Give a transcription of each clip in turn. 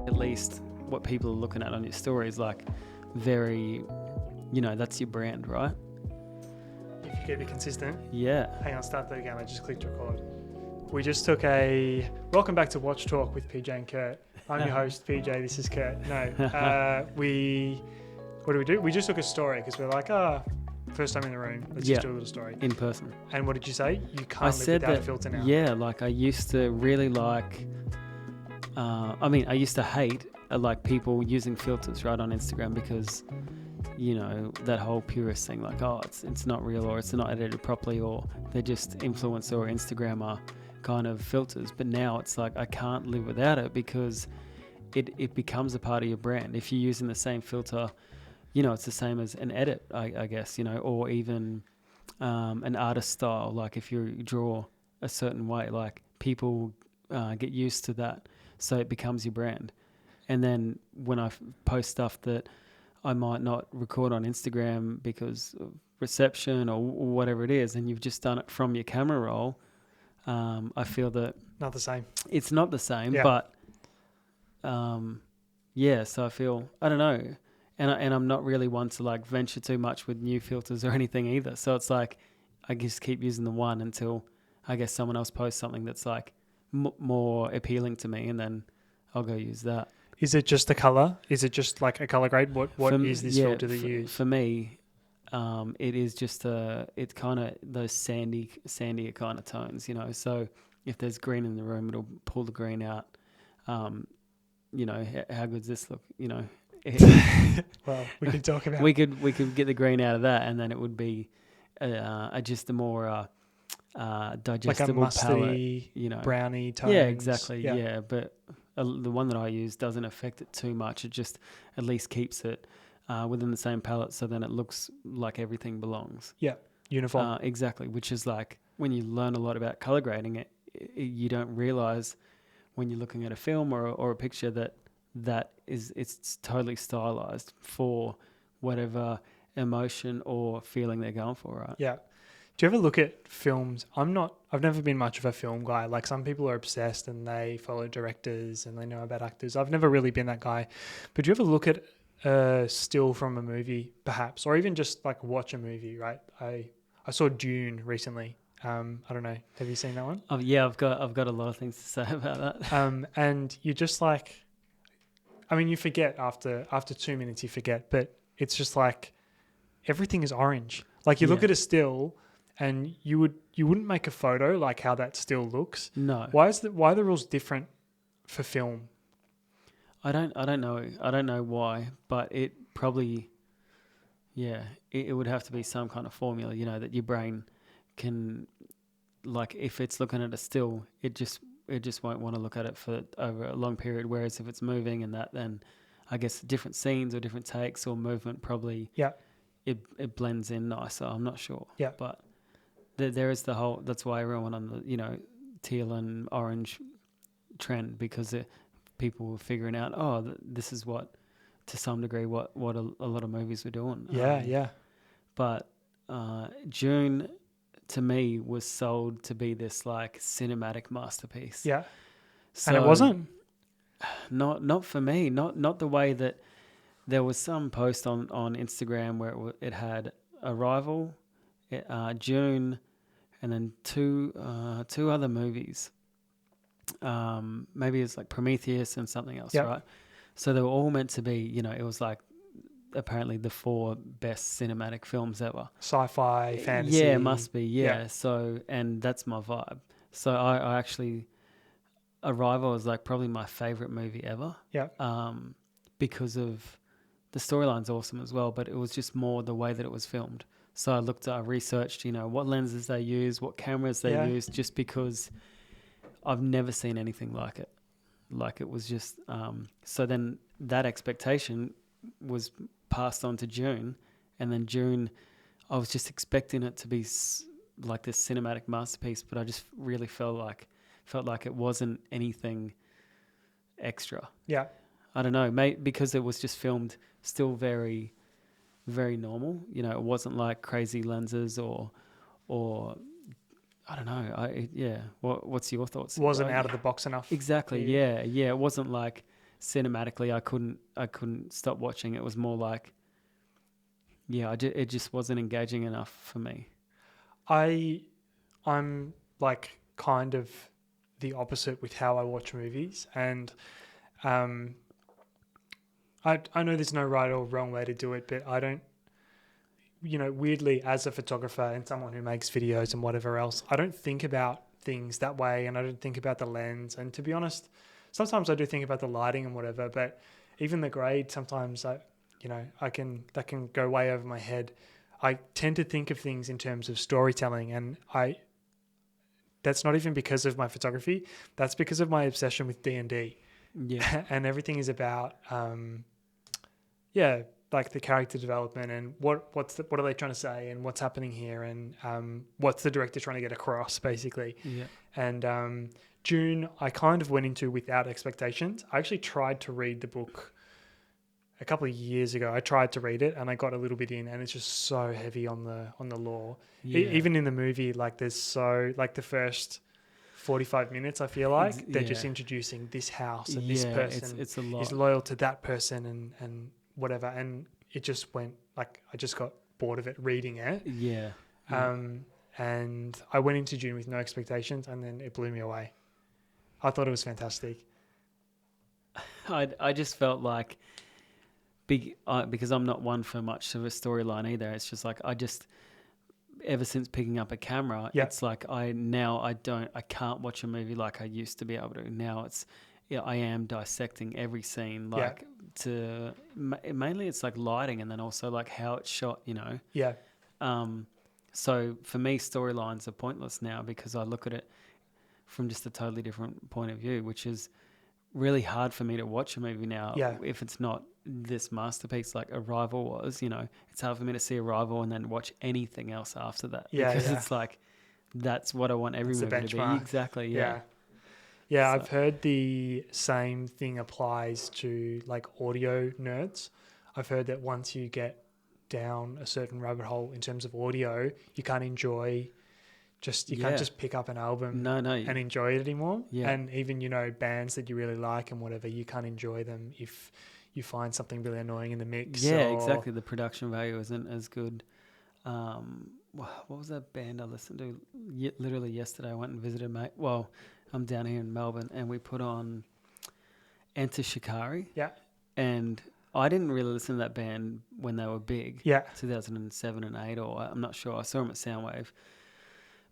At least what people are looking at on your story is like very, that's your brand, right? If you keep it consistent. Yeah. Hang on, start that again. I just clicked record. We just took welcome back to Watch Talk with PJ and Kurt. I'm your host, PJ. This is Kurt. No, what do we do? We just took a story because we're like, first time in the room. Let's just do a little story. In person. And what did you say? You can't live without a filter now. Yeah, like I used to really like, I used to hate like people using filters right on Instagram because, that whole purist thing, like, it's not real or it's not edited properly or they're just influencer or Instagrammer kind of filters. But now it's like I can't live without it because it becomes a part of your brand. If you're using the same filter, it's the same as an edit, I guess, or even an artist style. Like if you draw a certain way, like people get used to that. So it becomes your brand. And then when I post stuff that I might not record on Instagram because of reception or whatever it is, and you've just done it from your camera roll, I feel that... Not the same. It's not the same, but... so I feel... I don't know. And I'm not really one to like venture too much with new filters or anything either. So it's like I just keep using the one until I guess someone else posts something that's like more appealing to me, and then I'll go use that. Is it just the color? Is it just like a color grade? What is this filter that you use? For me, it is just it's kind of those sandier kind of tones, So if there's green in the room, it'll pull the green out. How good's this look? Well, we can talk about. We could get the green out of that, and then it would be just a more digestible like a musty, palette, browny tones. Yeah, exactly. Yeah, but the one that I use doesn't affect it too much. It just at least keeps it within the same palette, so then it looks like everything belongs. Yeah, uniform. Exactly, which is like when you learn a lot about color grading, you don't realize when you're looking at a film or a picture that it's totally stylized for whatever emotion or feeling they're going for, right? Yeah. Do you ever look at films? I've never been much of a film guy. Like some people are obsessed and they follow directors and they know about actors. I've never really been that guy. But do you ever look at a still from a movie perhaps, or even just like watch a movie, right? I saw Dune recently. I don't know. Have you seen that one? Oh, yeah, I've got a lot of things to say about that. And you just like, you forget after 2 minutes, you forget, but it's just like everything is orange. Like you look at a still and you wouldn't make a photo like how that still looks. No. Why are the rules different for film? I don't know. I don't know why, but it probably, it would have to be some kind of formula, that your brain can, like if it's looking at a still, it just won't want to look at it for over a long period. Whereas if it's moving and that, then I guess different scenes or different takes or movement probably it blends in nicer. I'm not sure. Yeah. But there is the whole, that's why everyone on the, teal and orange trend, because people were figuring out, this is what, to some degree, what a lot of movies were doing. Yeah. But June, to me, was sold to be this like cinematic masterpiece. Yeah. So, and it wasn't? Not for me. Not the way that there was some post on Instagram where it had Arrival, June, and then two other movies. Maybe it's like Prometheus and something else, right? So they were all meant to be, it was like apparently the 4 best cinematic films ever. Sci-fi, fantasy. Yeah, it must be, yeah. So, and that's my vibe. So I actually, Arrival is like probably my favorite movie ever. Yeah. Because of the storyline's awesome as well, but it was just more the way that it was filmed. So I researched, what lenses they use, what cameras they use, just because I've never seen anything like it. Like it was just, so then that expectation was passed on to June, and then June, I was just expecting it to be like this cinematic masterpiece, but I just really felt like it wasn't anything extra. Yeah. I don't know, because it was just filmed still very very normal. You know, it wasn't like crazy lenses or I don't know. What's your thoughts? Wasn't out of the box enough. Exactly. Yeah. It wasn't like cinematically. I couldn't stop watching. It was more like, it just wasn't engaging enough for me. I'm like kind of the opposite with how I watch movies, and I know there's no right or wrong way to do it, but I don't, weirdly, as a photographer and someone who makes videos and whatever else, I don't think about things that way, and I don't think about the lens. And to be honest, sometimes I do think about the lighting and whatever, but even the grade, sometimes that can go way over my head. I tend to think of things in terms of storytelling, and that's not even because of my photography. That's because of my obsession with D&D. Yeah. And everything is about, like the character development and what are they trying to say and what's happening here, and what's the director trying to get across, basically. Yeah. And June, I kind of went into without expectations. I actually tried to read the book a couple of years ago. I tried to read it and I got a little bit in, and it's just so heavy on the lore. Yeah. Even in the movie, like there's the first 45 minutes, I feel like they're just introducing this house and this person it's a lot. is loyal to that person and whatever, and it just went like I just got bored of it reading it. And I went into June with no expectations, and then it blew me away. I thought it was fantastic. I just felt like because I'm not one for much of a storyline either. It's just like ever since picking up a camera, it's like I can't watch a movie like I used to be able to. Now I am dissecting every scene, like mainly it's like lighting, and then also like how it's shot, So for me, storylines are pointless now because I look at it from just a totally different point of view, which is really hard for me to watch a movie now if it's not this masterpiece like Arrival was. It's hard for me to see Arrival and then watch anything else after that because it's like that's what I want every movie to be. Exactly. Yeah. So. I've heard the same thing applies to like audio nerds. I've heard that once you get down a certain rabbit hole in terms of audio, you can't enjoy you can't just pick up an album and enjoy it anymore. And even, bands that you really like and whatever, you can't enjoy them if you find something really annoying in the mix. Exactly. The production value isn't as good. What was that band I listened to literally yesterday? I went and visited I'm down here in Melbourne, and we put on Enter Shikari. Yeah. And I didn't really listen to that band when they were big. Yeah. 2007 and 8, or I'm not sure. I saw them at Soundwave.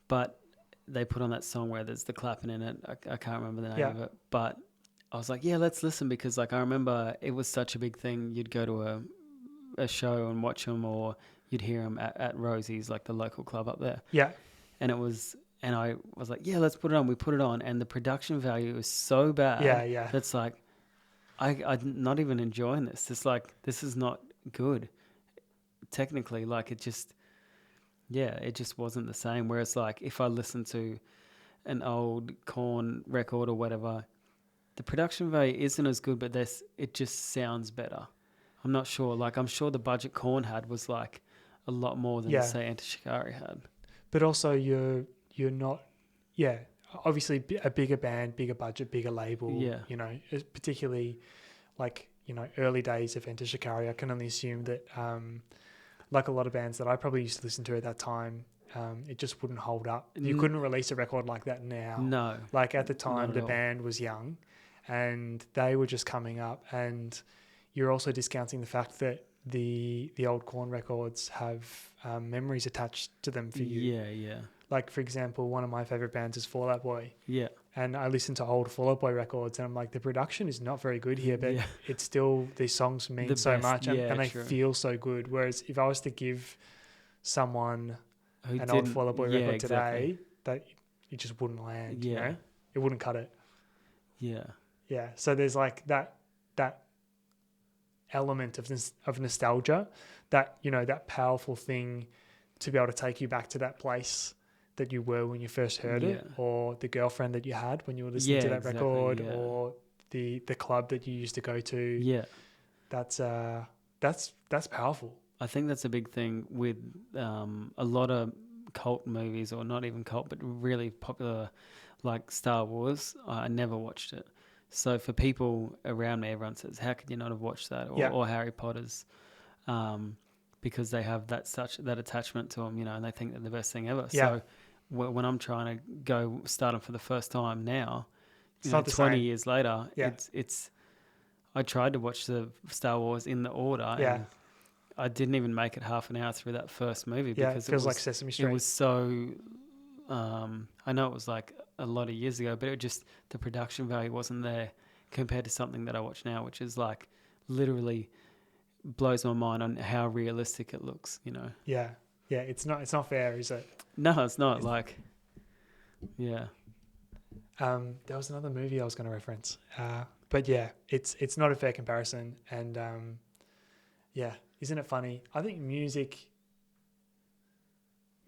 But they put on that song where there's the clapping in it. I can't remember the name of it. But I was like, let's listen, because like I remember it was such a big thing. You'd go to a show and watch them, or you'd hear them at Rosie's, like the local club up there. Yeah. And I was like, let's put it on. We put it on, and the production value is so bad. Yeah. That's like, I'm not even enjoying this. It's like, this is not good. Technically, like it just wasn't the same. Whereas like if I listen to an old Korn record or whatever, the production value isn't as good, but it just sounds better. I'm not sure. Like I'm sure the budget Korn had was like a lot more than say Enter Shikari had. But also you're not, obviously a bigger band, bigger budget, bigger label, particularly like, early days of Enter Shikari. I can only assume that, like a lot of bands that I probably used to listen to at that time, it just wouldn't hold up. You couldn't release a record like that now. No. Like at the time, the band was young and they were just coming up, and you're also discounting the fact that the old Korn records have memories attached to them for you. Yeah. Like, for example, one of my favorite bands is Fall Out Boy. Yeah. And I listen to old Fall Out Boy records and I'm like, the production is not very good here, but it's still, these songs mean so much and they feel so good. Whereas if I was to give someone an old Fall Out Boy record today, that it just wouldn't land, It wouldn't cut it. Yeah. Yeah. So there's like that element of nostalgia, that, that powerful thing to be able to take you back to that place that you were when you first heard it, or the girlfriend that you had when you were listening to that record, or the club that you used to go to. Yeah. That's powerful. I think that's a big thing with a lot of cult movies, or not even cult, but really popular, like Star Wars. I never watched it. So for people around me, everyone says, "How could you not have watched that?" Or Harry Potter's, because they have that attachment to them, and they think they're the best thing ever. Yeah. So when I'm trying to go start them for the first time now, It's not the 20 same. years later, Yeah. it's. I tried to watch the Star Wars in the order, Yeah. and I didn't even make it half an hour through that first movie Yeah, because it feels like Sesame Street. it was so. I know it was like a lot of years ago, but it just the production value wasn't there compared to something that I watch now, which is like literally blows my mind on how realistic it looks. Yeah. It's not fair, is it? No, it's not. Yeah. There was another movie I was going to reference, but yeah, it's not a fair comparison, and yeah, isn't it funny? I think music.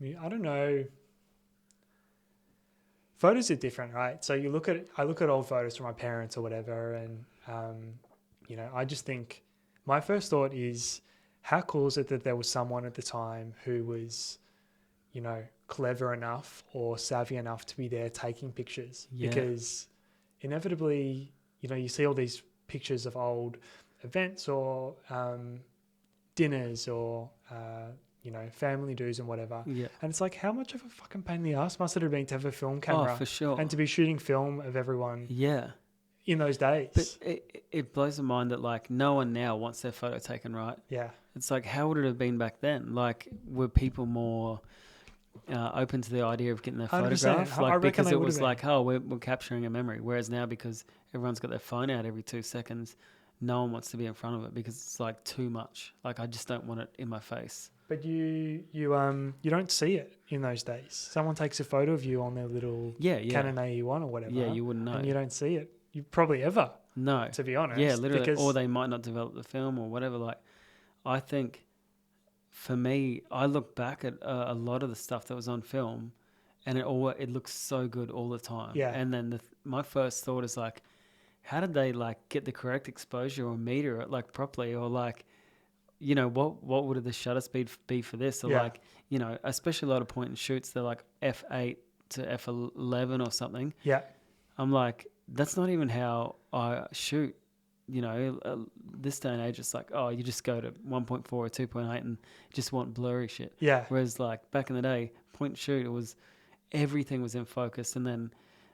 I don't know. Photos are different, right? So I look at old photos from my parents or whatever, and I just think my first thought is, how cool is it that there was someone at the time who was, clever enough or savvy enough to be there taking pictures? Yeah. Because inevitably, you see all these pictures of old events or dinners or family dues and whatever. Yeah. And it's like, how much of a fucking pain in the ass must it have been to have a film camera? Oh, for sure. And to be shooting film of everyone Yeah. in those days. But it blows the mind that like no one now wants their photo taken, right? Yeah. It's like, how would it have been back then? Like, were people more open to the idea of getting their 100%. photograph? I Like, reckon because they it would was have like, oh, we're capturing a memory. Whereas now, because everyone's got their phone out every 2 seconds, no one wants to be in front of it because it's like too much. Like, I just don't want it in my face. But you don't see it in those days. Someone takes a photo of you on their little Canon AE1 or whatever. Yeah, you wouldn't know. And you don't see it. You probably ever. No. To be honest. Yeah, literally. Because Or they might not develop the film or whatever. Like, I think for me, I look back at a lot of the stuff that was on film, and it looks so good all the time. Yeah. And then my first thought is like, how did they like get the correct exposure or meter it like properly, or like, what would the shutter speed be for this? Or like, especially a lot of point and shoots, they're like f8 to f11 or something. Yeah. I'm like, that's not even how I shoot. This day and age, it's like, oh, you just go to 1.4 or 2.8 and just want blurry shit. Yeah. Whereas like back in the day, point and shoot, it was everything was in focus. And then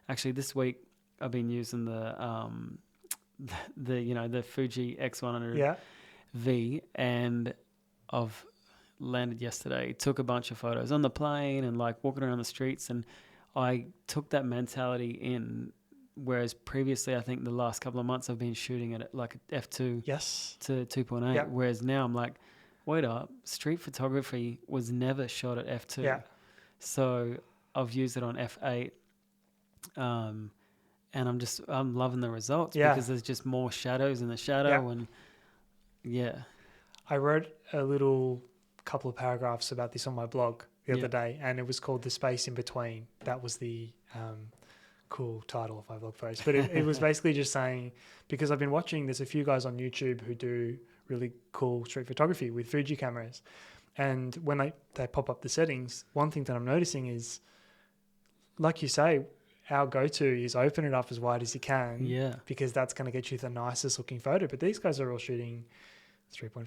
actually this week I've been using the Fuji X100 V, and I've landed yesterday, took a bunch of photos on the plane and like walking around the streets, and I took that mentality in. Whereas previously, I think the last couple of months I've been shooting at like f2 to 2.8. Yeah. Whereas now I'm like, wait up, street photography was never shot at f2. Yeah. So I've used it on f8, and I'm loving the results because there's just more shadows in the shadow and I wrote a little couple of paragraphs about this on my blog the other day, and it was called The Space in Between. That was the cool title of my blog post, but it was basically just saying, because I've been watching, there's a few guys on YouTube who do really cool street photography with Fuji cameras, and when they pop up the settings, one thing that I'm noticing is, like you say, our go-to is open it up as wide as you can, because that's going to get you the nicest looking photo. But these guys are all shooting 3.5,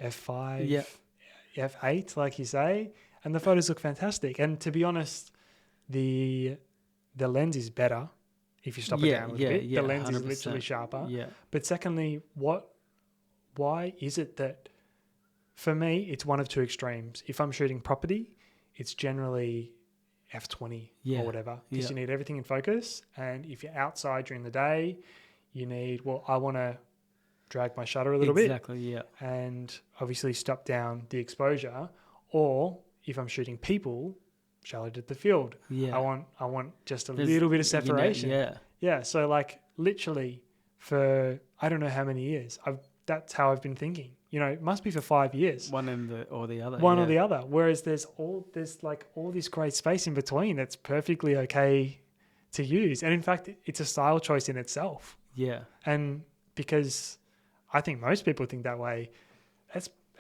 f5, f8, like you say, and the photos look fantastic. And to be honest, the lens is better if you stop it down a little bit. The lens 100%. Is literally sharper. Yeah. But secondly, why is it that, for me, it's one of two extremes. If I'm shooting property, it's generally f20 or whatever, because you need everything in focus. And if you're outside during the day, you need, I want to drag my shutter a little bit. Exactly, yeah. And obviously stop down the exposure. Or if I'm shooting people, shallow depth of field. Yeah. I want just a little bit of separation. Yeah. So like literally for I don't know how many years, that's how I've been thinking. It must be for 5 years. One or the other. One or the other. Whereas there's all this great space in between that's perfectly okay to use. And in fact, it's a style choice in itself. Yeah. And because I think most people think that way,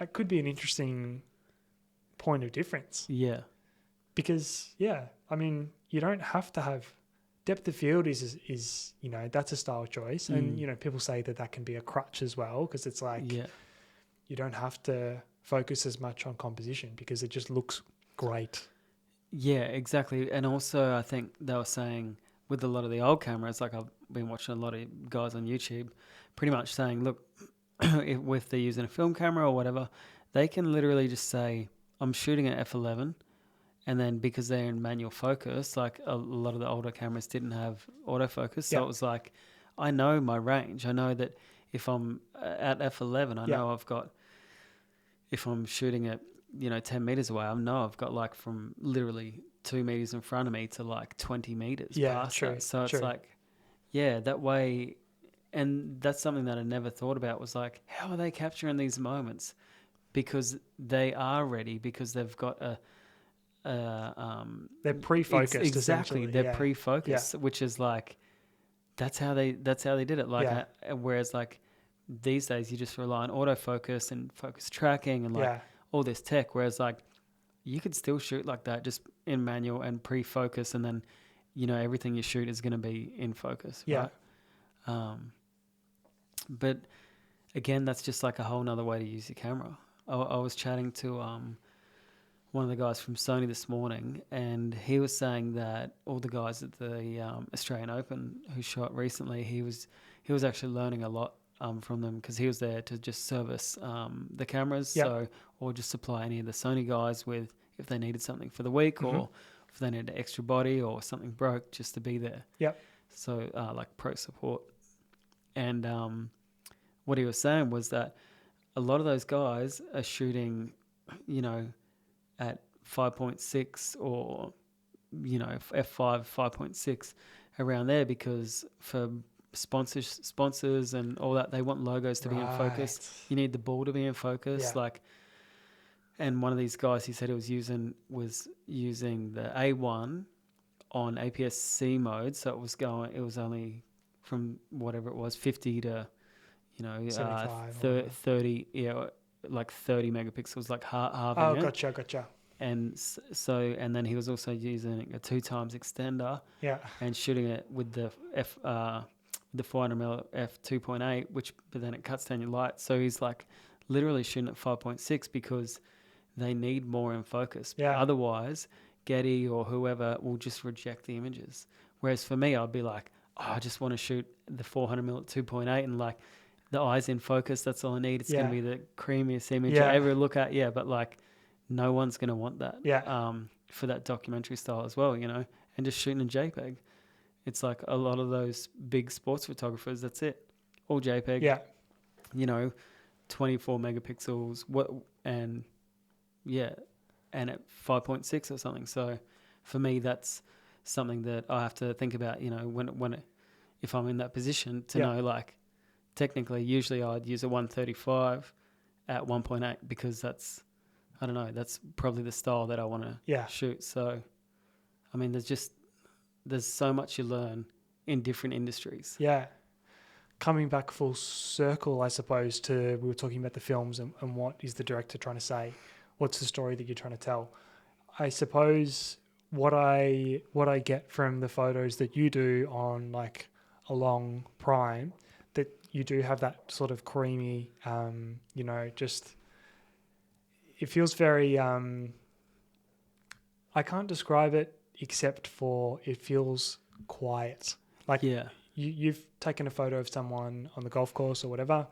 that could be an interesting point of difference. Yeah. Because, I mean, you don't have to have depth of field is you know, that's a style choice. And, you know, people say that can be a crutch as well, because it's like you don't have to focus as much on composition because it just looks great. Yeah, exactly. And also I think they were saying with a lot of the old cameras, like I've been watching a lot of guys on YouTube pretty much saying, look, if they're using a film camera or whatever, they can literally just say, I'm shooting at f11. And then because they're in manual focus, like a lot of the older cameras didn't have autofocus. So it was like, I know my range. I know that if I'm at f11, I know I've got, if I'm shooting at, 10 meters away, I know I've got like from literally 2 meters in front of me to like 20 meters past that. So it's like, that way. And that's something that I never thought about was like, how are they capturing these moments? Because they are ready, because they've got they're pre-focused. Exactly, they're pre-focused, which is like that's how they did it. Like, whereas like these days you just rely on autofocus and focus tracking and like all this tech. Whereas like you could still shoot like that just in manual and pre-focus, and then everything you shoot is going to be in focus. Right? But again, that's just like a whole nother way to use your camera. I was chatting to one of the guys from Sony this morning, and he was saying that all the guys at the Australian Open who shot recently, he was actually learning a lot from them, because he was there to just service the cameras, or just supply any of the Sony guys with if they needed something for the week, or if they needed an extra body or something broke, just to be there. So like pro support. And what he was saying was that a lot of those guys are shooting, at 5.6 or, F5, 5.6 around there, because for sponsors and all that, they want logos to be in focus. You need the ball to be in focus. And one of these guys, he said he was using the A1 on APS-C mode. So it was only from whatever it was, 50 to, 30, like 30 megapixels, like halving it. Gotcha. And and then he was also using a 2x extender. And shooting it with the the 400mm f2.8, but then it cuts down your light. So he's like literally shooting at 5.6 because they need more in focus. Otherwise, Getty or whoever will just reject the images. Whereas for me, I'd be like, I just want to shoot the 400mm at 2.8 and like the eyes in focus. That's all I need. It's going to be the creamiest image I ever look at. But like no one's going to want that for that documentary style as well, and just shooting in JPEG. It's like a lot of those big sports photographers, that's it. All JPEG. 24 megapixels and at 5.6 or something. So for me, that's something that I have to think about, if I'm in that position to know, like, technically, usually I'd use a 135 at 1.8 because that's probably the style that I want to shoot. So, I mean, there's so much you learn in different industries. Coming back full circle, I suppose, we were talking about the films and what is the director trying to say? What's the story that you're trying to tell? I suppose what I get from the photos that you do on like a long prime, that you do have that sort of creamy, just it feels very, I can't describe it except for it feels quiet. Like you've taken a photo of someone on the golf course or whatever,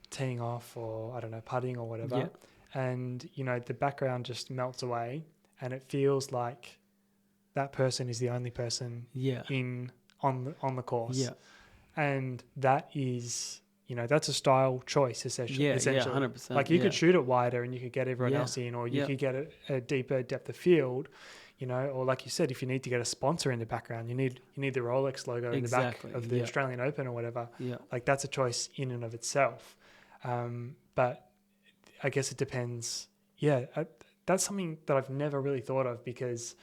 teeing off or I don't know, putting or whatever. And, the background just melts away and it feels like that person is the only person on the course. And that is, that's a style choice essentially. 100%. Like you could shoot it wider and you could get everyone else in, or you could get a deeper depth of field, or like you said, if you need to get a sponsor in the background, you need the Rolex logo in the back of the Australian Open or whatever. Like that's a choice in and of itself. But I guess it depends. That's something that I've never really thought of because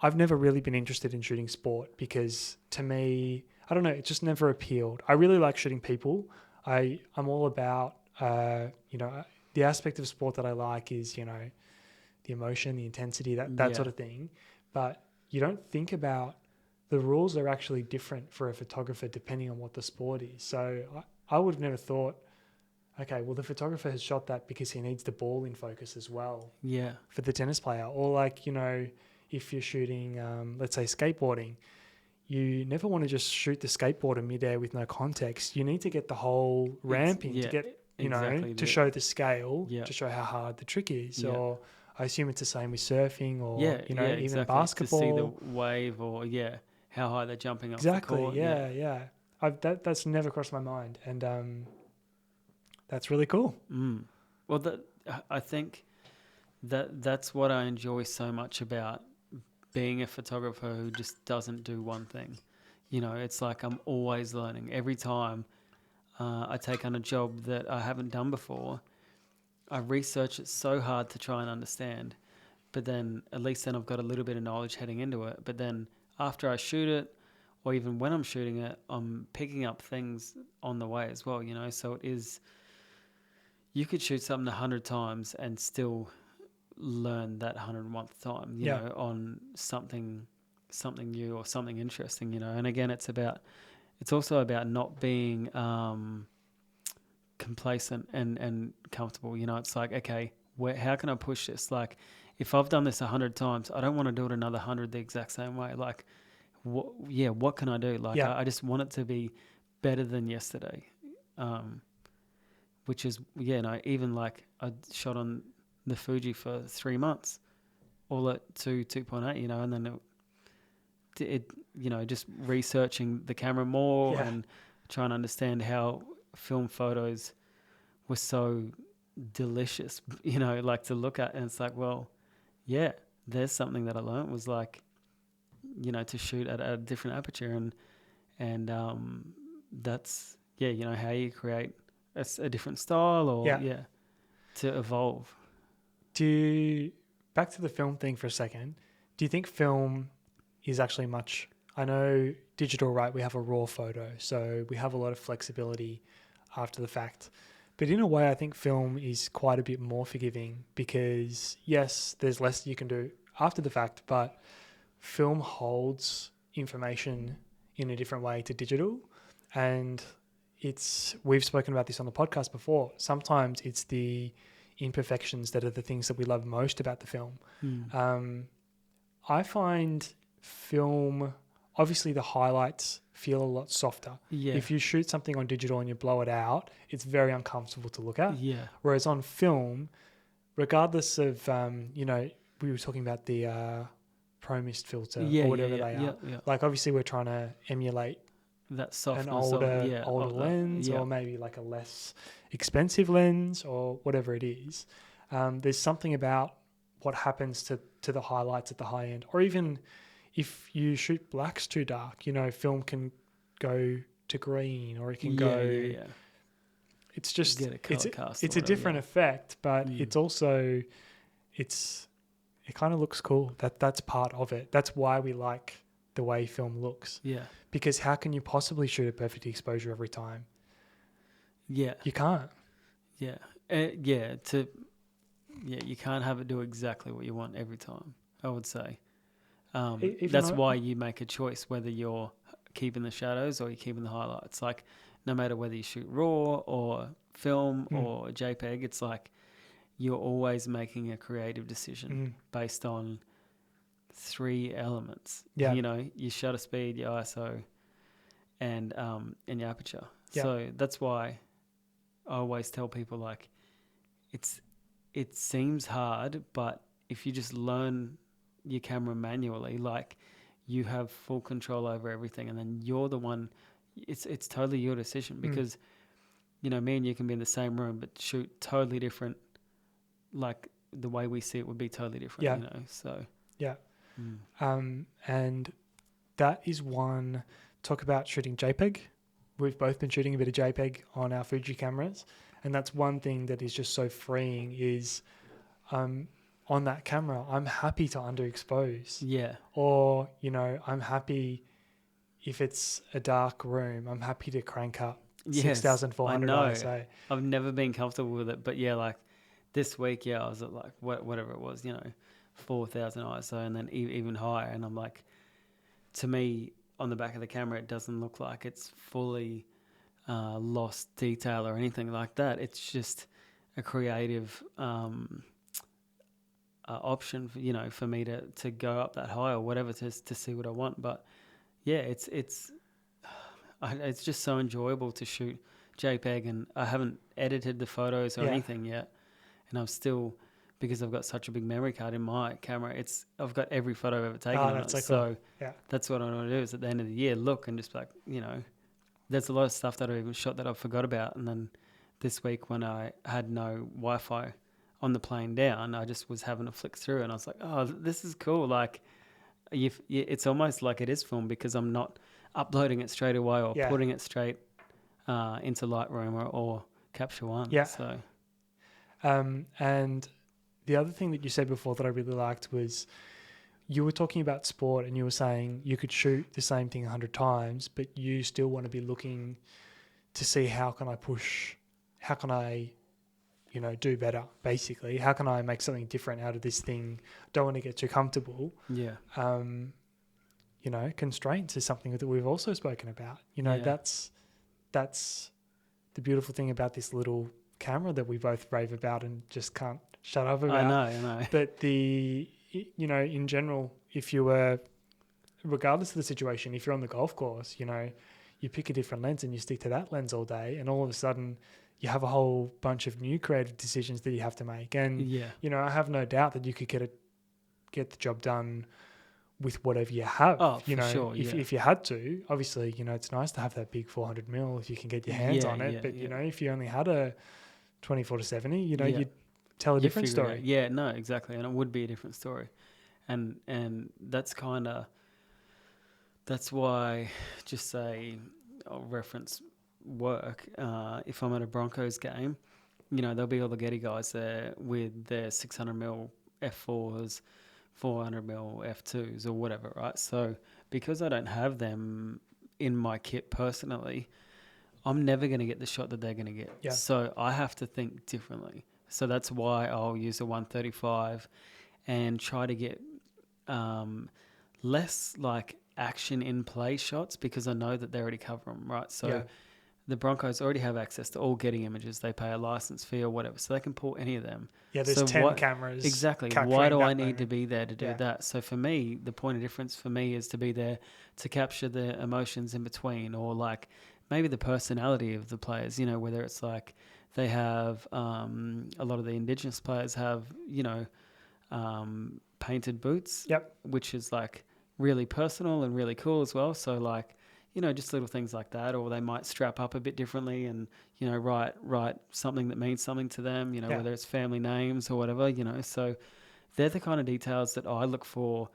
I've never really been interested in shooting sport because to me, I don't know, it just never appealed. I really like shooting people. I'm all about The aspect of sport that I like is, the emotion, the intensity, that sort of thing. But you don't think about the rules are actually different for a photographer depending on what the sport is. So I would have never thought, okay, well, the photographer has shot that because he needs the ball in focus as well. Yeah. For the tennis player. Or like, if you're shooting, let's say skateboarding, you never want to just shoot the skateboarder midair with no context. You need to get the whole ramping to get, to show the scale, to show how hard the trick is. Or I assume it's the same with surfing or, even basketball. To see the wave or, how high they're jumping off the court. Yeah. That's never crossed my mind. And that's really cool. Well, I think that's what I enjoy so much about being a photographer who just doesn't do one thing. It's like I'm always learning. Every time I take on a job that I haven't done before, I research it so hard to try and understand. But then at least then I've got a little bit of knowledge heading into it. But then after I shoot it, or even when I'm shooting it, I'm picking up things on the way as well, So it is, you could shoot something 100 times and still learn that 101th time, you know, on something new or something interesting, And again, it's also about not being complacent and comfortable. It's like, okay, how can I push this? Like, if I've done this 100 times, I don't want to do it another 100 the exact same way. Like, what can I do? Like, I just want it to be better than yesterday. Which is, even like I shot on the Fuji for 3 months, all at 2.8, and then it just researching the camera more and trying to understand how film photos were so delicious, like to look at. And it's like, well, there's something that I learned was like, to shoot at a different aperture and that's, how you create a different style or to evolve. Back to the film thing for a second, do you think film is actually I know digital, right? We have a raw photo, so we have a lot of flexibility after the fact. But in a way, I think film is quite a bit more forgiving because, yes, there's less you can do after the fact, but film holds information in a different way to digital. And we've spoken about this on the podcast before. Sometimes it's the imperfections that are the things that we love most about the film. I find film, obviously the highlights feel a lot softer. If you shoot something on digital and you blow it out, it's very uncomfortable to look at. Whereas on film, regardless of, we were talking about the Pro Mist filter or whatever they are. Like obviously we're trying to emulate that softness, an older lens or maybe like a less expensive lens or whatever it is. There's something about what happens to the highlights at the high end, or even if you shoot blacks too dark, film can go to green or it can go. It's just it's a different effect, but it's also it kind of looks cool. That's part of it. That's why we like the way film looks. Because how can you possibly shoot a perfect exposure every time? You can't. You can't have it do exactly what you want every time, I would say. That's why you make a choice whether you're keeping the shadows or you're keeping the highlights. Like, no matter whether you shoot RAW or film or JPEG, it's like you're always making a creative decision based on 3 elements. Your shutter speed, your ISO, and your aperture. So that's why I always tell people, like, it seems hard, but if you just learn your camera manually, like, you have full control over everything, and then you're the one. It's totally your decision because me and you can be in the same room but shoot totally different. Like, the way we see it would be totally different. So and that is one. Talk about shooting JPEG. We've both been shooting a bit of JPEG on our Fuji cameras, and that's one thing that is just so freeing is on that camera, I'm happy to underexpose. Or, I'm happy if it's a dark room, I'm happy to crank up Yes, 6,400 I know. ISO. I've never been comfortable with it, but yeah, like this week, yeah, I was at like whatever it was, 4,000 ISO and then even higher, and I'm like, to me, on the back of the camera, it doesn't look like it's fully lost detail or anything like that. It's just a creative option for me to go up that high or whatever to see what I want. But yeah, it's just so enjoyable to shoot JPEG, and I haven't edited the photos or anything yet, and I'm still, because I've got such a big memory card in my camera, I've got every photo I've ever taken on it. So that's what I want to do, is at the end of the year look and just like, there's a lot of stuff that I even shot that I forgot about, and then this week when I had no Wi-Fi on the plane down, I just was having to flick through, and I was like, oh, this is cool. Like, it's almost like it is film, because I'm not uploading it straight away or putting it straight into Lightroom or Capture One. Yeah. So, and the other thing that you said before that I really liked was you were talking about sport, and you were saying you could shoot the same thing 100 times, but you still want to be looking to see how can I do better, basically. How can I make something different out of this thing? Don't want to get too comfortable. Yeah. Constraints is something that we've also spoken about. That's the beautiful thing about this little camera that we both rave about and just can't shut up about. I know. But in general, if you were, regardless of the situation, if you're on the golf course, you pick a different lens and you stick to that lens all day, and all of a sudden you have a whole bunch of new creative decisions that you have to make. And, I have no doubt that you could get the job done with whatever you have. Oh, for sure. If you had to, obviously, it's nice to have that big 400mm if you can get your hands on it. But, if you only had a 24-70, you'd tell a different story. Yeah, no, exactly. And it would be a different story. And that's why, just say, I'll reference work. If I'm at a Broncos game, there'll be all the Getty guys there with their 600mm f4s, 400mm f2s or whatever, right? So because I don't have them in my kit personally, I'm never going to get the shot that they're going to get. Yeah. So I have to think differently. So that's why I'll use a 135 and try to get less like action in play shots, because I know that they already cover them, right? So the Broncos already have access to all Getty images. They pay a license fee or whatever, so they can pull any of them. Yeah, there's 10 cameras. Exactly. Why do I need to be there to do that? So for me, the point of difference for me is to be there to capture the emotions in between, or like maybe the personality of the players, whether it's like they have a lot of the Indigenous players have, painted boots, which is like really personal and really cool as well. So like, just little things like that, or they might strap up a bit differently and, write something that means something to them, whether it's family names or whatever, so they're the kind of details that I look for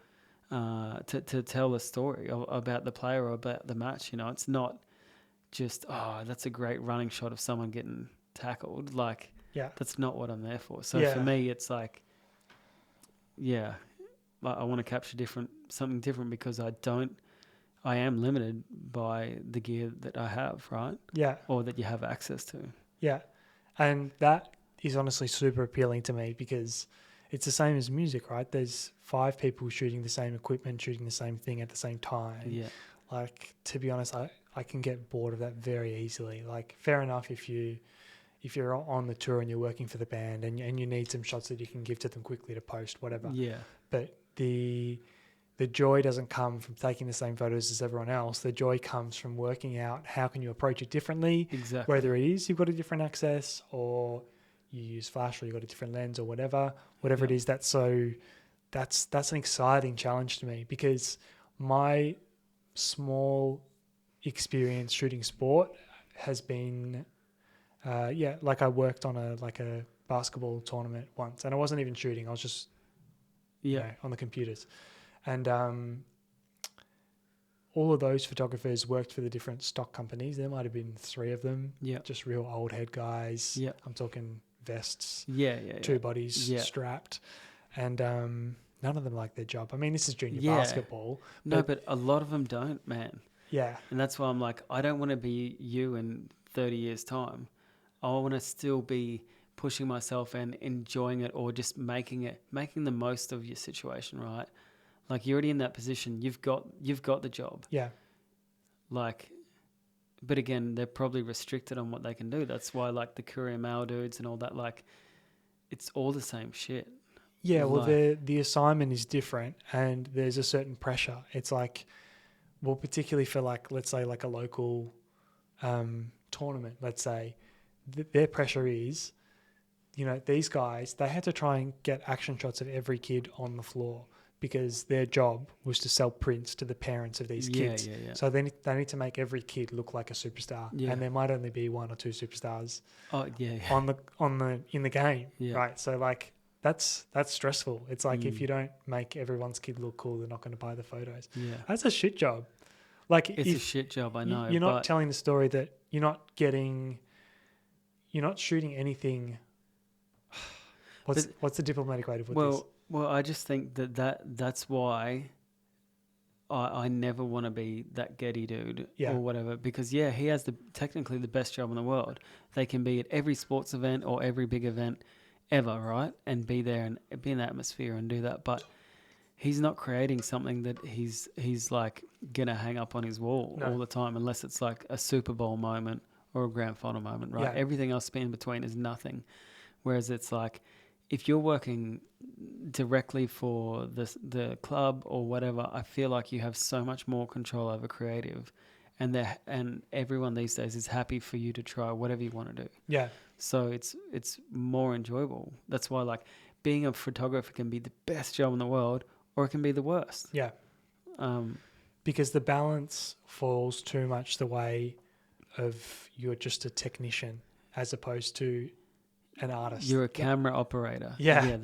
to tell a story about the player or about the match. It's not just, oh, that's a great running shot of someone getting tackled. Like, that's not what I'm there for. So for me, it's like, I want to capture something different, because I am limited by the gear that I have, right? Yeah. Or that you have access to. Yeah. And that is honestly super appealing to me, because it's the same as music, right? There's 5 people shooting the same equipment, shooting the same thing at the same time. Yeah. Like, to be honest, I can get bored of that very easily. Like, fair enough if you're on the tour and you're working for the band and you need some shots that you can give to them quickly to post, whatever. Yeah. But the joy doesn't come from taking the same photos as everyone else. The joy comes from working out how can you approach it differently. Exactly. Whether it is you've got a different access, or you use flash, or you've got a different lens, or whatever it is. That's an exciting challenge to me, because my small experience shooting sport has been, like I worked on a basketball tournament once, and I wasn't even shooting. I was just on the computers. And all of those photographers worked for the different stock companies. There might have been 3 of them. Yeah. Just real old head guys. Yeah. I'm talking vests. Two bodies strapped. And none of them like their job. I mean, this is junior basketball. No, but a lot of them don't, man. Yeah. And that's why I'm like, I don't want to be you and 30 years' time, I want to still be pushing myself and enjoying it, or just making the most of your situation, right? Like, you're already in that position. You've got the job. Yeah. Like, but again, they're probably restricted on what they can do. That's why, like, the courier mail dudes and all that, like, it's all the same shit. Yeah, well, Like, the assignment is different, and there's a certain pressure. It's like, well, particularly for, like, let's say, like a local tournament, let's say, their pressure is, these guys, they had to try and get action shots of every kid on the floor, because their job was to sell prints to the parents of these kids. Yeah. So they need to make every kid look like a superstar, Yeah. and there might only be one or two superstars yeah. in the game, Yeah. right? So, like, that's stressful. It's like, if you don't make everyone's kid look cool, they're not going to buy the photos. Yeah. That's a shit job. Like, It's a shit job, I know. You're not telling the story that you're not shooting anything. What's the diplomatic way to put this? Well, I just think that's why I never want to be that Getty dude or whatever, because he has technically the best job in the world. They can be at every sports event or every big event ever, right? And be there and be in the atmosphere and do that. But he's not creating something that he's like gonna hang up on his wall all the time, unless it's like a Super Bowl moment or a grand final moment, right? Yeah. Everything else in between is nothing. Whereas it's like, if you're working directly for the club or whatever, I feel like you have so much more control over creative, and everyone these days is happy for you to try whatever you want to do. Yeah. So it's more enjoyable. That's why, like, being a photographer can be the best job in the world, or it can be the worst. Yeah. Because the balance falls too much the way of you're just a technician as opposed to an artist. You're a camera operator. Yeah.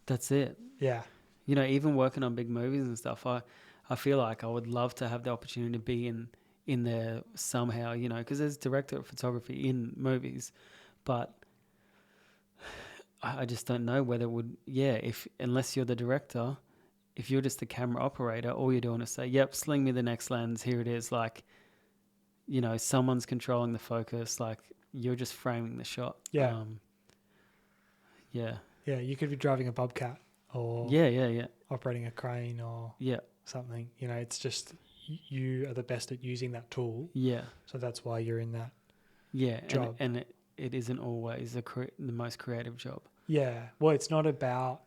That's it. Yeah. Even working on big movies and stuff, I feel like I would love to have the opportunity to be in there somehow, because there's director of photography in movies, but I just don't know whether it would, unless you're the director, if you're just the camera operator, all you're doing is say, yep, sling me the next lens, here it is, like, someone's controlling the focus, like, you're just framing the shot. Yeah. Yeah, you could be driving a Bobcat or operating a crane or something. It's just you are the best at using that tool. Yeah. So that's why you're in that job. And it isn't always the most creative job. Yeah. Well, it's not about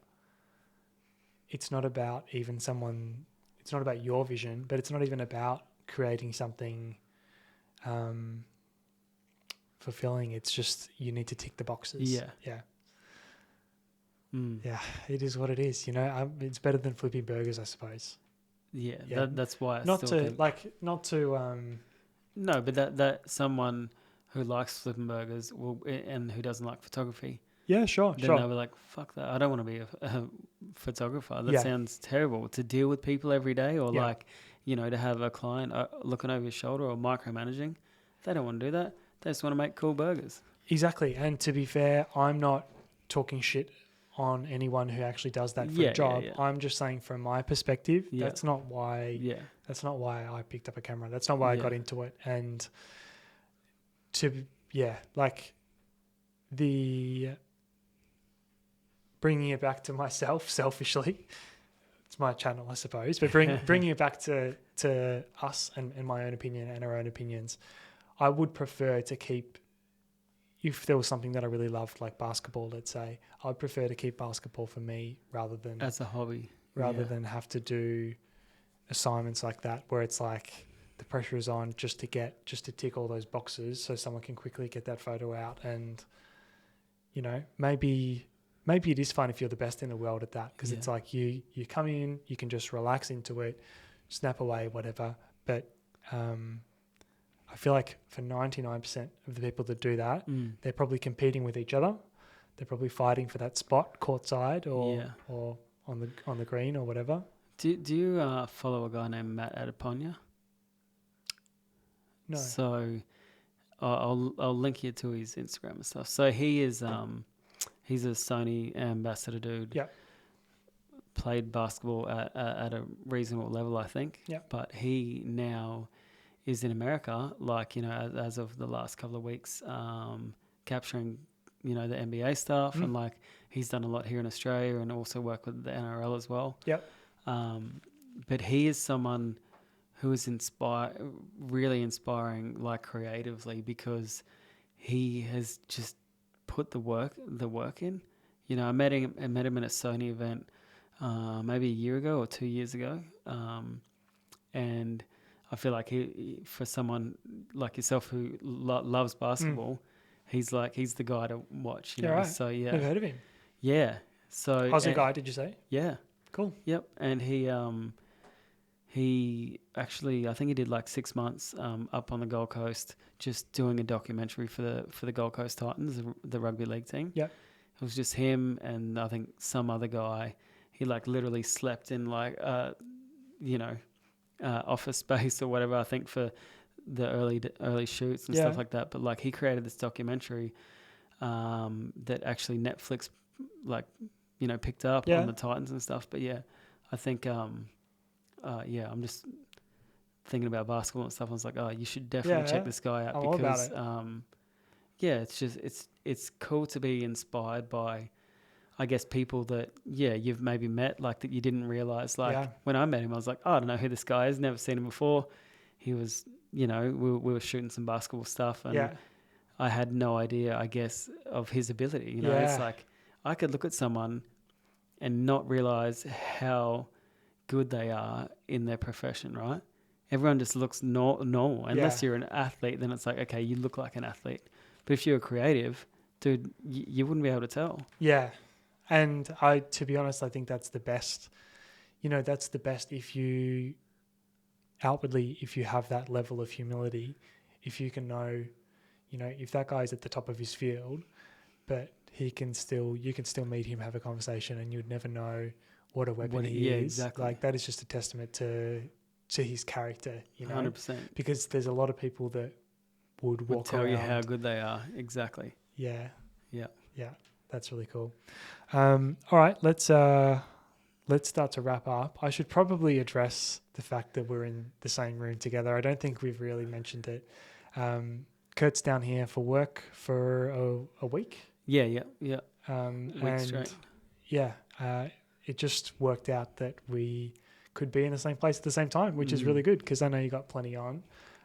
even someone, it's not about your vision, but it's not even about creating something fulfilling. It's just you need to tick the boxes. Yeah. Yeah, it is what it is. It's better than flipping burgers, I suppose. Yeah. That's why No, but that someone who likes flipping burgers and who doesn't like photography. Yeah, sure. Then they were like, fuck that. I don't want to be a photographer. That sounds terrible. To deal with people every day, or to have a client looking over your shoulder or micromanaging. They don't want to do that. They just want to make cool burgers. Exactly. And to be fair, I'm not talking shit on anyone who actually does that for a job. I'm just saying, from my perspective, that's not why I picked up a camera. That's not why I got into it. And bringing it back to myself selfishly, it's my channel, I suppose, but bringing it back to us and my own opinion and our own opinions, I would prefer to keep, if there was something that I really loved, like basketball, let's say, I'd prefer to keep basketball for me rather than as a hobby, than have to do assignments like that where it's like the pressure is on just to tick all those boxes so someone can quickly get that photo out. And maybe it is fun if you're the best in the world at that, because it's like you come in, you can just relax into it, snap away, whatever. But I feel like for 99% of the people that do that, they're probably competing with each other. They're probably fighting for that spot courtside or on the green or whatever. Do you follow a guy named Matt Adeponya? No. So I'll link you to his Instagram and stuff. So he is he's a Sony ambassador dude. Yeah. Played basketball at a reasonable level, I think. Yeah. But he now is in America, like, as of the last couple of weeks, capturing, the NBA stuff. And like, he's done a lot here in Australia and also work with the NRL as well. Yep. But he is someone who is really inspiring, like, creatively, because he has just put the work in. I met him at a Sony event maybe a year ago or 2 years ago, and I feel like for someone like yourself who loves basketball, he's the guy to watch. Right. So yeah, I've heard of him. yeah. So Aussie guy, did you say? Yeah. Cool. Yep. And he actually, I think he did like 6 months up on the Gold Coast, just doing a documentary for the Gold Coast Titans, the rugby league team. Yep. It was just him and I think some other guy. He like literally slept in like office space or whatever, I think, for the early shoots and stuff like that. But like, he created this documentary that actually Netflix picked up on the Titans and stuff. But yeah, I think I'm just thinking about basketball and stuff. I was like, oh, you should definitely check this guy out, because it's just it's cool to be inspired by, I guess, people that you've maybe met, like, that you didn't realize. Like when I met him, I was like, oh, I don't know who this guy is, never seen him before. He was, we were shooting some basketball stuff, and I had no idea, I guess, of his ability. It's like I could look at someone and not realize how good they are in their profession, right? Everyone just looks normal. Unless you're an athlete, then it's like, okay, you look like an athlete. But if you're a creative, dude, you wouldn't be able to tell. Yeah. And to be honest, I think that's the best. That's the best if you outwardly, if you have that level of humility, if you can know, if that guy's at the top of his field, but you can still meet him, have a conversation, and you'd never know what a weapon he is. Exactly. Like, that is just a testament to his character, 100%. Because there's a lot of people that would tell around. You how good they are. Exactly. Yeah. Yeah. Yeah. That's really cool. All right, let's start to wrap up. I should probably address the fact that we're in the same room together. I don't think we've really mentioned it. Kurt's down here for work for a week. Yeah. Week straight. Yeah. It just worked out that we could be in the same place at the same time, which is really good, because I know you got plenty on.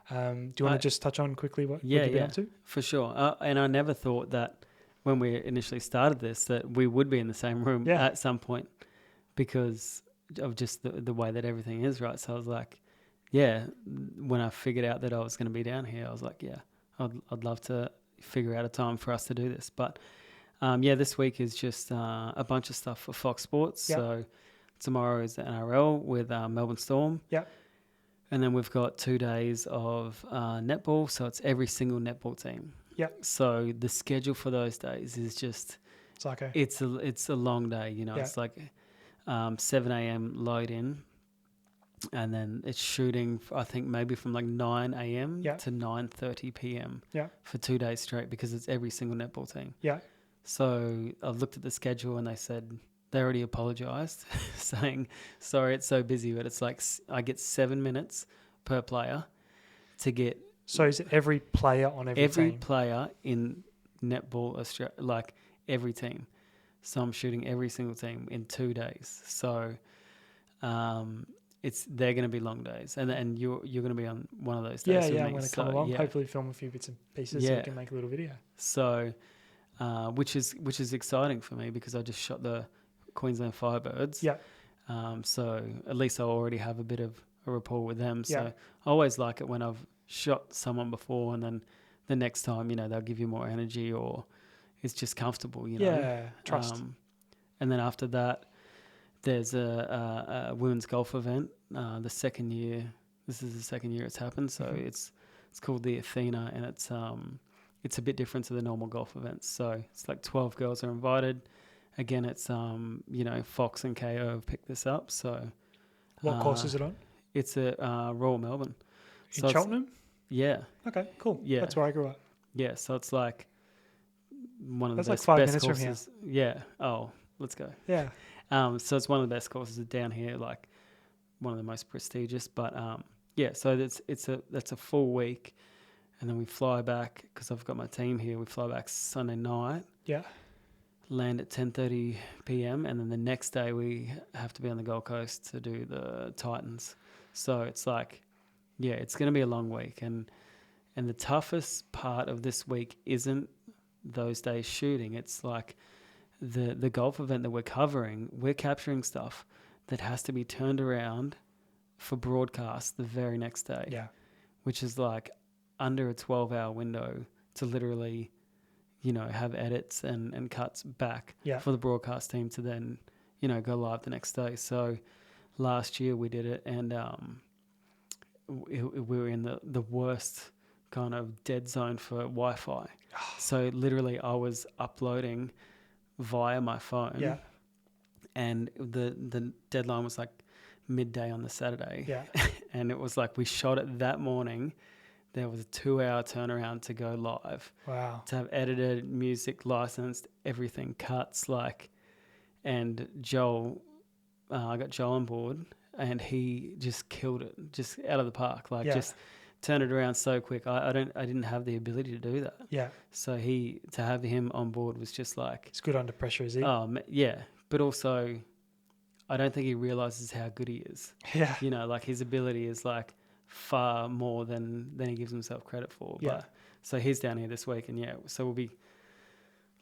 Do you want to just touch on quickly what you've been up to? For sure. And I never thought that when we initially started this that we would be in the same room at some point, because of just the way that everything is, right? So I was like, when I figured out that I was going to be down here, I was like, I'd love to figure out a time for us to do this. But this week is just a bunch of stuff for Fox Sports. Yep. So tomorrow is the NRL with Melbourne Storm. Yep. And then we've got 2 days of netball. So it's every single netball team. Yep. So the schedule for those days is just, it's a long day. It's like 7 a.m. load in, and then it's shooting, I think maybe from like 9 a.m. to 9:30 p.m. for 2 days straight, because it's every single netball team. Yeah. So I've looked at the schedule and they said they already apologized, saying, sorry, it's so busy, but it's like I get 7 minutes per player to get. So is it every player on every team? Every player in netball Australia, like every team. So I'm shooting every single team in 2 days. So they're going to be long days, and you're going to be on one of those days. I'm going to come along. Hopefully, film a few bits and pieces so we can make a little video. So, which is exciting for me, because I just shot the Queensland Firebirds. Yeah. So at least I already have a bit of a rapport with them. So I always like it when I've shot someone before, and then the next time, they'll give you more energy, or it's just comfortable, trust. And then after that, there's a women's golf event. The second year, this is the second year it's happened. So it's called the Athena, and it's a bit different to the normal golf events. So it's like 12 girls are invited. Again, it's Fox and KO have picked this up. So what course is it on? It's at Royal Melbourne. In Cheltenham? Yeah. Okay, cool. Yeah. That's where I grew up. Yeah, so it's like one of the That's best, like 5 best minutes courses. from here. Yeah. Oh, let's go. Yeah. So it's one of the best courses down here, like one of the most prestigious. But yeah, so that's a full week, and then we fly back because I've got my team here. We fly back Sunday night. Yeah. Land at 10:30 p.m. and then the next day we have to be on the Gold Coast to do the Titans. So it's like, yeah, it's going to be a long week, and the toughest part of this week isn't those days shooting. It's like the golf event that we're covering. We're capturing stuff that has to be turned around for broadcast the very next day. Yeah. Which is like under a 12-hour window to literally, have edits and cuts back for the broadcast team to then, go live the next day. So last year we did it, and we were in the worst kind of dead zone for Wi-Fi. So literally I was uploading via my phone. Yeah. And the deadline was like midday on the Saturday. Yeah. And it was like we shot it that morning. There was a 2-hour turnaround to go live. Wow. To have edited, music licensed, everything cuts and Joel, I got Joel on board and he just killed it, just out of the park. Just turned it around so quick. I didn't have the ability to do that. Yeah. So to have him on board was just like, He's good under pressure, is he? Yeah. But also, I don't think he realizes how good he is. Yeah. His ability is like far more than he gives himself credit for. Yeah. But so he's down here this week, and so we'll be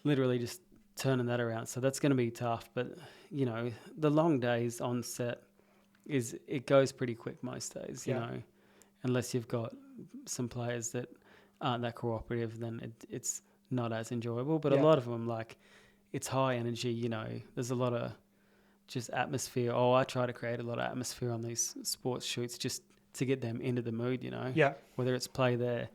literally just turning that around. So that's going to be tough. But the long days on set it goes pretty quick most days. Unless you've got some players that aren't that cooperative, then it's not as enjoyable. But a lot of them, like, it's high energy. There's a lot of just atmosphere. I try to create a lot of atmosphere on these sports shoots just to get them into the mood, Yeah. Whether it's play their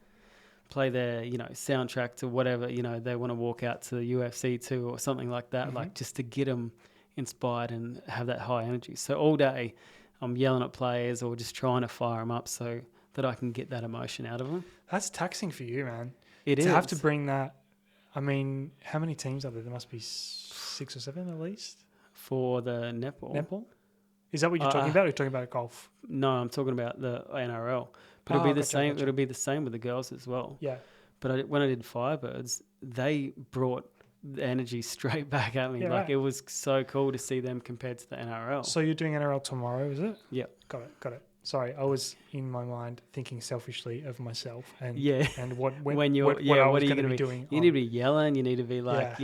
soundtrack to whatever, they want to walk out to the UFC too or something like that, like just to get them inspired and have that high energy. So all day I'm yelling at players or just trying to fire them up so that I can get that emotion out of them. That's taxing for you, man. It is. To have to bring that, I mean, how many teams are there? There must be 6 or 7 at least. For the netball. Netball? Is that what you're talking about? Or are you talking about golf? No, I'm talking about the NRL. But it'll be the same. Gotcha. It'll be the same with the girls as well. Yeah. But when I did Firebirds, they brought the energy straight back at me. Yeah, right. It was so cool to see them compared to the NRL. So you're doing NRL tomorrow, is it? Yeah. Got it. Sorry, I was in my mind thinking selfishly of myself and what when I was going to be doing. You need to be yelling. You need to be like,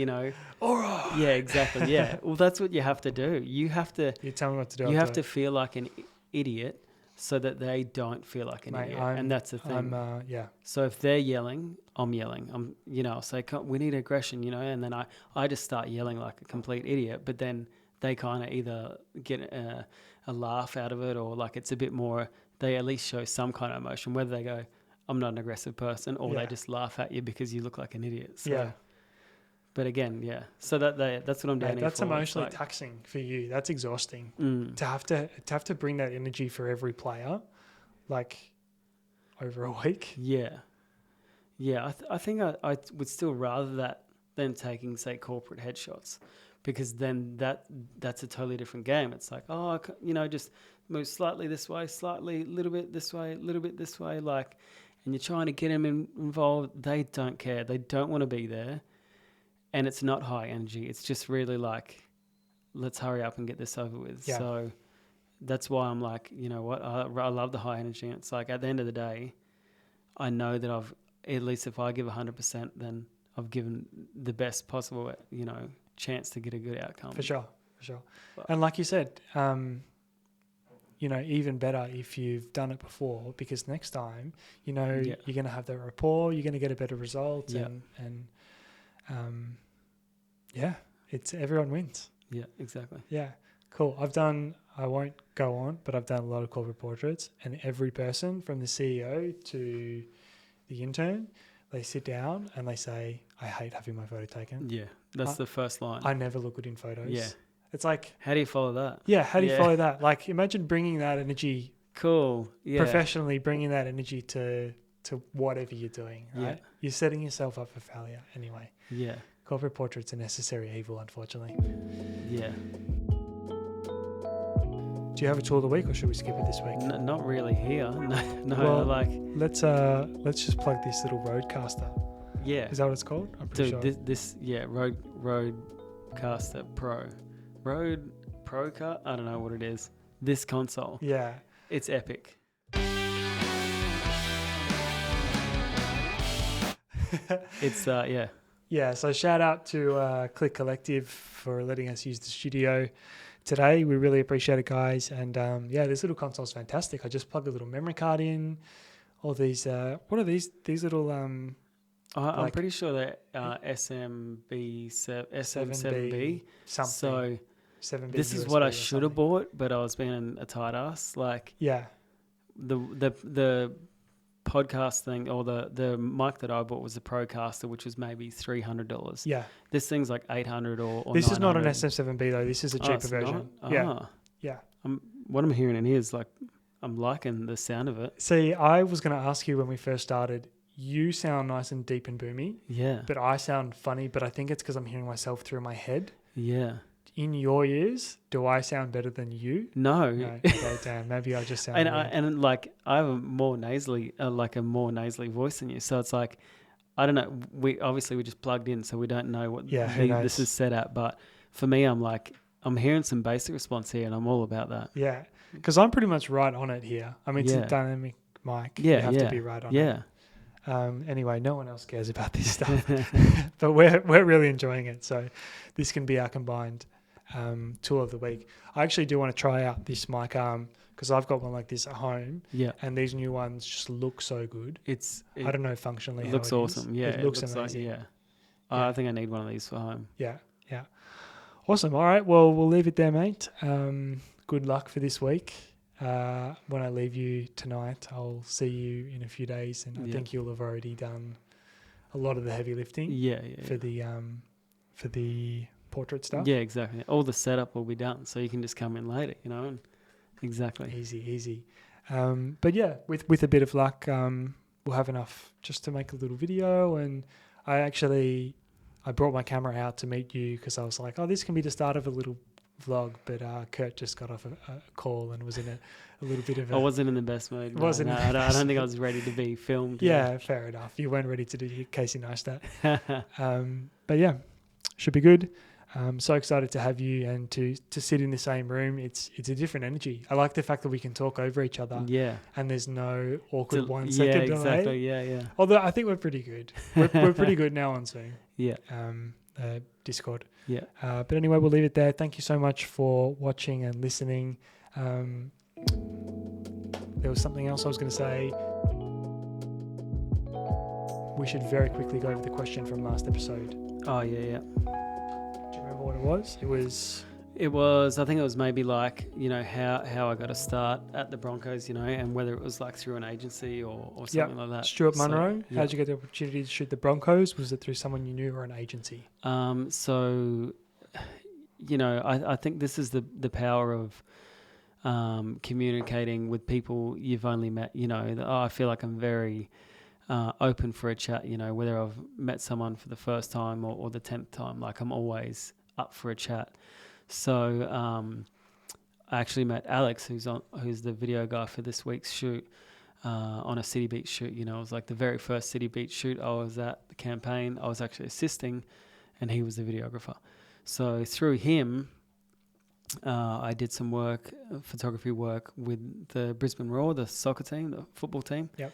all right. Yeah, exactly. Yeah. Well, that's what you have to do. You have to. You tell me what to do. You have to feel like an idiot so that they don't feel like an idiot. And that's the thing. So if they're yelling, I'm yelling. I'll say, we need aggression, and then I just start yelling like a complete idiot. But then they kind of either get a laugh out of it or like it's a bit more, they at least show some kind of emotion, whether they go, I'm not an aggressive person, or they just laugh at you because you look like an idiot. So, but again, so that's what I'm doing. That's emotionally taxing for you. That's exhausting to have to bring that energy for every player, like over a week. I think I would still rather that than taking, say, corporate headshots, because then that's a totally different game. It's like, just move slightly this way, slightly, a little bit this way, a little bit this way, like, and you're trying to get them involved. They don't care. They don't want to be there. And it's not high energy. It's just really like, let's hurry up and get this over with. Yeah. So that's why I'm like, you know what? I love the high energy. And it's like, at the end of the day, I know that at least if I give 100%, then I've given the best possible, chance to get a good outcome. For sure. But, and like you said, even better if you've done it before, because next time, you're going to have that rapport, you're going to get a better result, and it's everyone wins. Yeah, exactly. Yeah, cool. I won't go on, but I've done a lot of corporate portraits, and every person from the CEO to the intern, they sit down and they say, I hate having my photo taken. Yeah, that's the first line. I never look good in photos. Yeah. It's like... How do you follow that? Yeah, how do you follow that? Like, imagine bringing that energy... Cool, yeah. Professionally bringing that energy to whatever you're doing, right? Yeah. You're setting yourself up for failure anyway. Yeah. Corporate portrait's a necessary evil, unfortunately. Yeah. Do Do you have a tool of the week, or should we skip it this week? Not really here. No, Well, like let's just plug this little Rodecaster. yeah. Is that what it's called? I'm pretty Dude, sure. this Rodecaster Pro, I don't know what it is. This console, Yeah. it's epic. It's yeah. Yeah, so shout out to Click Collective for letting us use the studio today. We really appreciate it, guys. And yeah, this little console is fantastic. I just plugged a little memory card in. All these, what are these? These little I'm like pretty sure that SM7B. something. So 7B this is USB what I or should have something. bought, but I was being a tight ass. Like Yeah, the podcast thing, or the mic that I bought was the Procaster, which was maybe $300. yeah. This thing's like $800 or This is not an 900. SM7B though. This is a Oh, cheaper it's version. not? Yeah, Ah. yeah. What I'm hearing in here is like I'm liking the sound of it. See, I was going to ask you when we first started. You sound nice and deep and boomy, Yeah. but I sound funny. But I think it's because I'm hearing myself through my head. Yeah. In your ears, do I sound better than you? No. No. Okay, damn. Maybe I just sound. and weird. like I have a more nasally voice than you. So it's like I don't know. We just plugged in, so we don't know what Who knows? this is set at. But for me, I'm hearing some basic response here, and I'm all about that. Yeah, because I'm pretty much right on it here. I mean, it's Yeah. a dynamic mic. Yeah, you have yeah, to be right on it. yeah. Anyway, no one else cares about this stuff, but we're really enjoying it. So this can be our combined tool of the week. I actually do want to try out this mic arm because I've got one like this at home, Yeah. and these new ones just look so good. It I don't know functionally. looks how it is. awesome. Yeah. it looks like, amazing. yeah. Yeah. I think I need one of these for home. Yeah, yeah. Awesome. All right. Well, we'll leave it there, mate. Good luck for this week. When I leave you tonight, I'll see you in a few days, and I Yeah. think you'll have already done a lot of the heavy lifting Yeah. for the portrait stuff. Yeah, exactly. All the setup will be done, so you can just come in later, And exactly. Easy. But yeah, with a bit of luck, we'll have enough just to make a little video. And I brought my camera out to meet you because I was like, oh, this can be the start of a little vlog. But Kurt just got off a call and was in a little bit of I wasn't in the best mood. No, Wasn't in the I don't best think I was ready to be filmed. Yeah, fair enough. You weren't ready to do Casey Neistat. But yeah, should be good. So excited to have you and to sit in the same room. It's a different energy. I like the fact that we can talk over each other Yeah. and there's no awkward 1 Yeah, second delay. exactly. Yeah. Although I think we're pretty good. We're pretty good now on Zoom, Yeah. Discord. Yeah. But anyway, we'll leave it there. Thank you so much for watching and listening. There was something else I was going to say. We should very quickly go over the question from last episode. Oh, yeah. Do you remember what it was? I think it was maybe like, how I got to start at the Broncos, and whether it was like through an agency or something like that. Stuart So, Munro. yeah. How'd you get the opportunity to shoot the Broncos? Was it through someone you knew or an agency? So, I think this is the power of communicating with people you've only met. I feel like I'm very open for a chat, whether I've met someone for the first time or the 10th time. Like, I'm always up for a chat. So I actually met Alex, who's the video guy for this week's shoot, on a City Beach shoot. It was like the very first City Beach shoot I was at, the campaign. I was actually assisting, and he was the videographer. So through him, I did some photography work with the Brisbane Roar, the soccer team, the football team. Yep.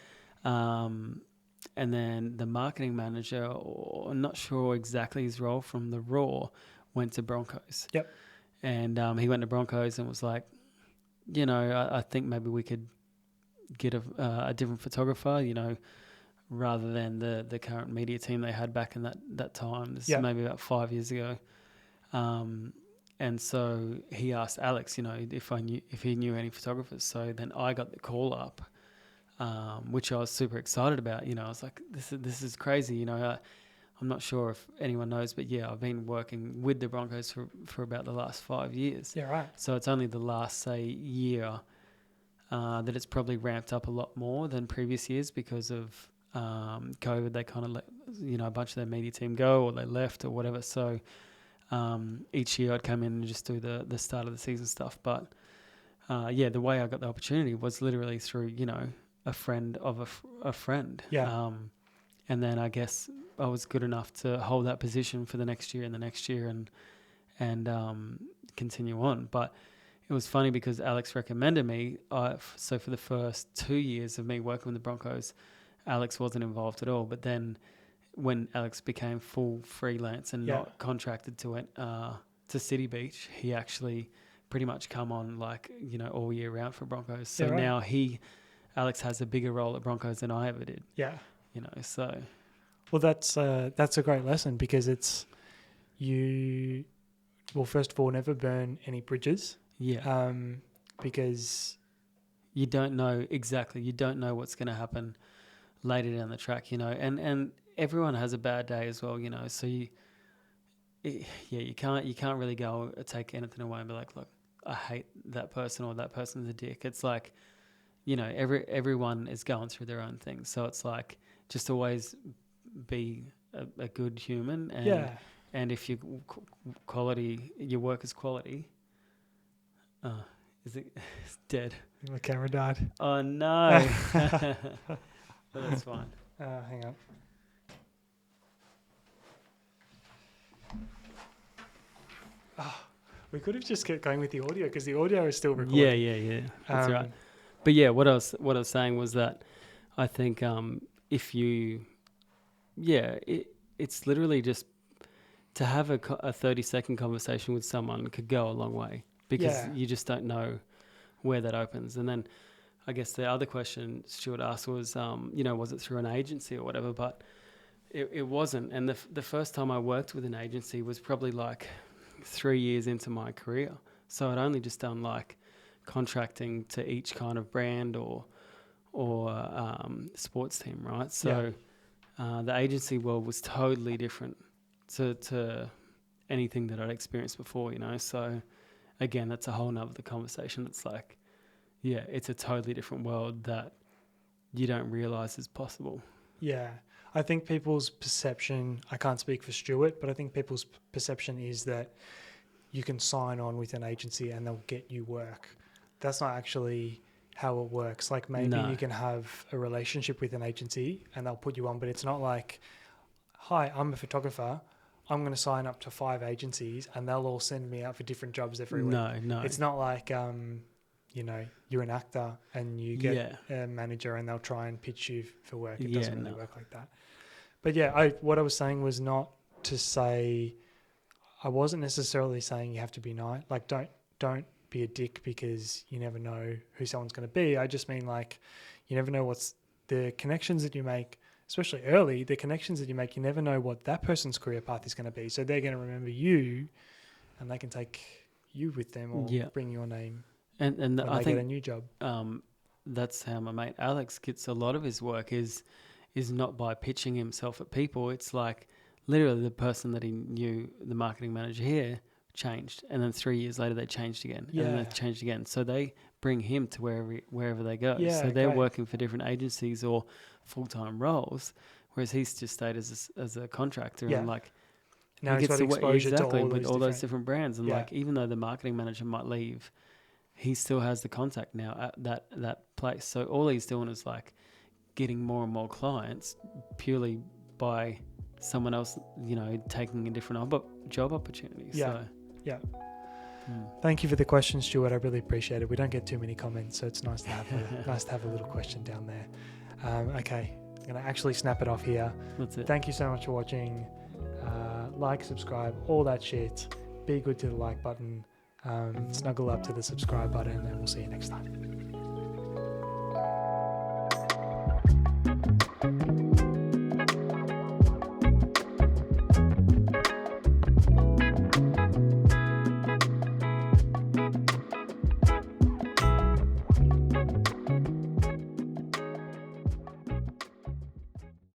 And then the marketing manager, or I'm not sure exactly his role from the Roar, went to Broncos. Yep. And he went to Broncos and was like, I think maybe we could get a different photographer, rather than the current media team they had back in that time. This is maybe about 5 years ago. And so he asked Alex, if he knew any photographers. So then I got the call up, which I was super excited about. I was like, this is crazy. I'm not sure if anyone knows, but yeah, I've been working with the Broncos for about the last 5 years. Yeah, right. So it's only the last, say, year that it's probably ramped up a lot more than previous years because of COVID. They kind of let, a bunch of their media team go, or they left or whatever. So each year I'd come in and just do the start of the season stuff. But the way I got the opportunity was literally through, a friend of a friend. Yeah. And then I guess I was good enough to hold that position for the next year and the next year and continue on. But it was funny because Alex recommended me. So for the first 2 years of me working with the Broncos, Alex wasn't involved at all. But then when Alex became full freelance and not contracted to it, to City Beach, he actually pretty much come on all year round for Broncos. So now Alex has a bigger role at Broncos than I ever did. Yeah. So. Well, that's a great lesson because it's you. Well, first of all, never burn any bridges. Yeah. Because you don't know exactly. You don't know what's going to happen later down the track. And everyone has a bad day as well. So you can't really go take anything away and be like, look, I hate that person or that person's a dick. It's like, everyone is going through their own thing. So it's like just always be a good human. And if your work is quality, it's dead. My camera died. Oh no. But that's fine. Hang on. We could have just kept going with the audio because the audio is still recording. Yeah. That's right. But yeah, what I was saying was that I think if you, it's literally just to have a 30-second conversation with someone could go a long way because you just don't know where that opens. And then I guess the other question Stuart asked was, was it through an agency or whatever? But it wasn't. And the first time I worked with an agency was probably 3 years into my career. So I'd only just done contracting to each kind of brand or sports team, right? So the agency world was totally different to anything that I'd experienced before, So again, that's a whole nother conversation. It's it's a totally different world that you don't realize is possible. Yeah. I think people's perception, I can't speak for Stuart, but I think people's perception is that you can sign on with an agency and they'll get you work. That's not actually how it works. Maybe you can have a relationship with an agency and they'll put you on, but it's not like, hi, I'm a photographer. I'm going to sign up to 5 agencies and they'll all send me out for different jobs every week. No. It's not like, you're an actor and you get a manager and they'll try and pitch you for work. It doesn't really work like that. But what I was saying was not to say, I wasn't necessarily saying you have to be nice. Don't be a dick because you never know who someone's going to be. I just mean you never know what's the connections that you make, especially early, the connections that you make, you never know what that person's career path is going to be. So they're going to remember you and they can take you with them or bring your name and I think get a new job. That's how my mate Alex gets a lot of his work is not by pitching himself at people. It's literally the person that he knew, the marketing manager here, changed. And then 3 years later, they changed again. And then they changed again. So they bring him to wherever they go. Yeah, so they're working for different agencies or full-time roles, whereas he's just stayed as a contractor. And now he's got exposure to all those different brands. And even though the marketing manager might leave, he still has the contact now at that place. So all he's doing is getting more and more clients purely by someone else, taking a different job opportunity. Thank you for the question, Stuart. I really appreciate it. We don't get too many comments, so it's nice to have a little question down there. Okay, I'm going to actually snap it off here. That's it. Thank you so much for watching. Subscribe, all that shit. Be good to the like button. Snuggle up to the subscribe button, and we'll see you next time.